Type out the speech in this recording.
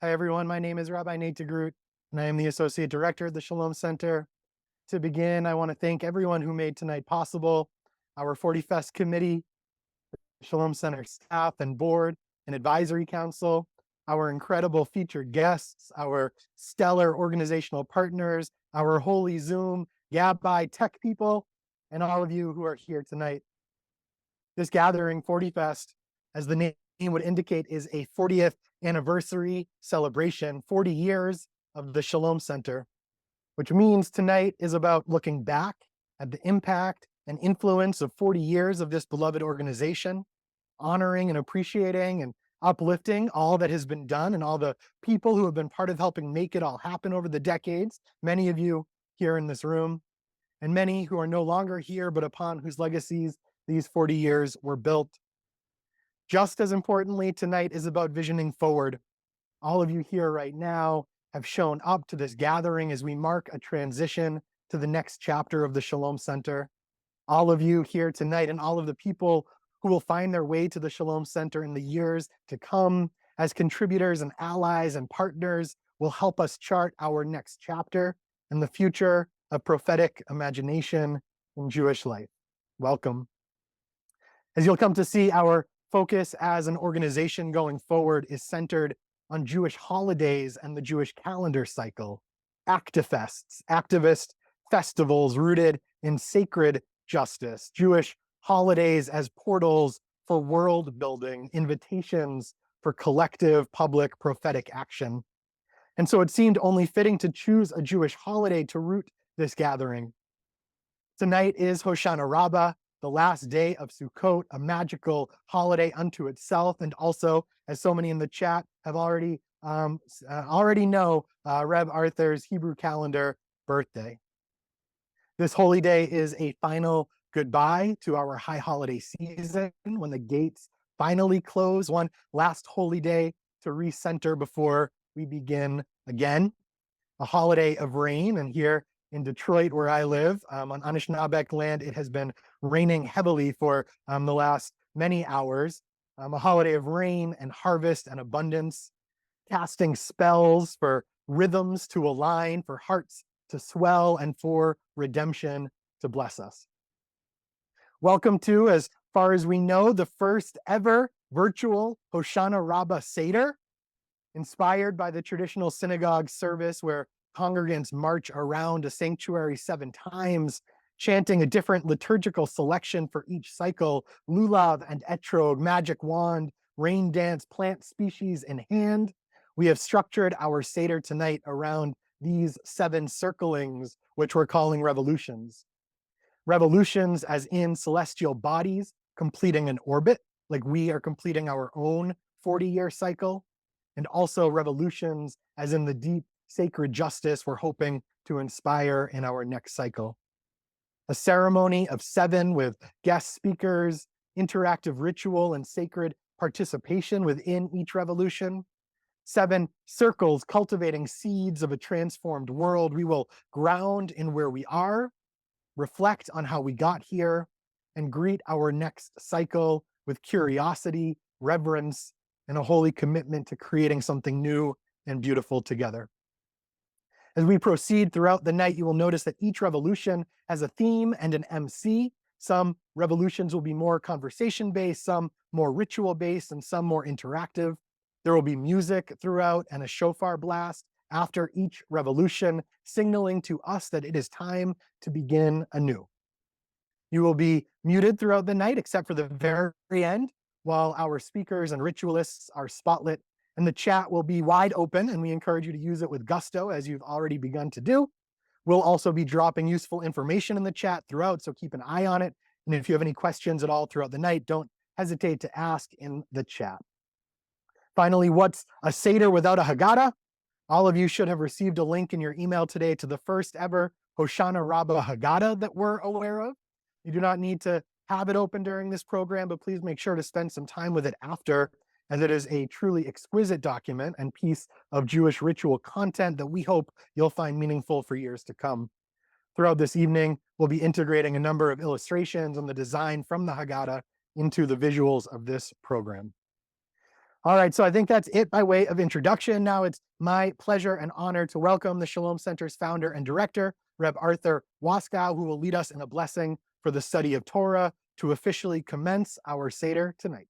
Hi, everyone. My name is Rabbi Nate DeGroot, and I am the Associate Director at the Shalom Center. To begin, I want to thank everyone who made tonight possible, our FortyFest committee, Shalom Center staff and board and advisory council, our incredible featured guests, our stellar organizational partners, our holy Zoom, Gabby tech people, and all of you who are here tonight. This gathering, FortyFest, as the name would indicate, is a 40th anniversary celebration, 40 years of the Shalom Center, which means tonight is about looking back at the impact and influence of 40 years of this beloved organization, honoring and appreciating and uplifting all that has been done and all the people who have been part of helping make it all happen over the decades, many of you here in this room, and many who are no longer here, but upon whose legacies these 40 years were built. Just as importantly, tonight is about visioning forward. All of you here right now have shown up to this gathering as we mark a transition to the next chapter of the Shalom Center. All of you here tonight and all of the people who will find their way to the Shalom Center in the years to come as contributors and allies and partners will help us chart our next chapter and the future of prophetic imagination in Jewish life. Welcome. As you'll come to see, our focus as an organization going forward is centered on Jewish holidays and the Jewish calendar cycle, actifests, activist festivals rooted in sacred justice, Jewish holidays as portals for world building, invitations for collective public prophetic action. And so it seemed only fitting to choose a Jewish holiday to root this gathering. Tonight is Hoshana Rabbah, the last day of Sukkot, a magical holiday unto itself, and also, as so many in the chat have already know, Reb Arthur's Hebrew calendar birthday. This holy day is a final goodbye to our high holiday season when the gates finally close, one last holy day to recenter before we begin again. A holiday of rain, and here in Detroit, where I live, on Anishinaabeg land, it has been raining heavily for the last many hours. A holiday of rain and harvest and abundance, casting spells for rhythms to align, for hearts to swell, and for redemption to bless us. Welcome to, as far as we know, the first ever virtual Hoshana Rabbah Seder, inspired by the traditional synagogue service where congregants march around a sanctuary 7 times, chanting a different liturgical selection for each cycle, lulav and etrog, magic wand, rain dance, plant species in hand. We have structured our Seder tonight around these 7 circlings, which we're calling revolutions. Revolutions as in celestial bodies completing an orbit, like we are completing our own 40-year cycle, and also revolutions as in the deep sacred justice we're hoping to inspire in our next cycle. A ceremony of 7 with guest speakers, interactive ritual, and sacred participation within each revolution. 7 circles cultivating seeds of a transformed world. We will ground in where we are, reflect on how we got here, and greet our next cycle with curiosity, reverence, and a holy commitment to creating something new and beautiful together. As we proceed throughout the night, you will notice that each revolution has a theme and an MC. Some revolutions will be more conversation-based, some more ritual-based, and some more interactive. There will be music throughout and a shofar blast after each revolution, signaling to us that it is time to begin anew. You will be muted throughout the night, except for the very end, while our speakers and ritualists are spotlit, and the chat will be wide open, and we encourage you to use it with gusto, as you've already begun to do. We'll also be dropping useful information in the chat throughout, so keep an eye on it. And if you have any questions at all throughout the night, don't hesitate to ask in the chat. Finally, what's a Seder without a Haggadah? All of you should have received a link in your email today to the first ever Hoshana Rabbah Haggadah that we're aware of. You do not need to have it open during this program, but please make sure to spend some time with it after, as it is a truly exquisite document and piece of Jewish ritual content that we hope you'll find meaningful for years to come. Throughout this evening, we'll be integrating a number of illustrations and the design from the Haggadah into the visuals of this program. All right, so I think that's it by way of introduction. Now it's my pleasure and honor to welcome the Shalom Center's founder and director, Reb Arthur Waskow, who will lead us in a blessing for the study of Torah to officially commence our Seder tonight.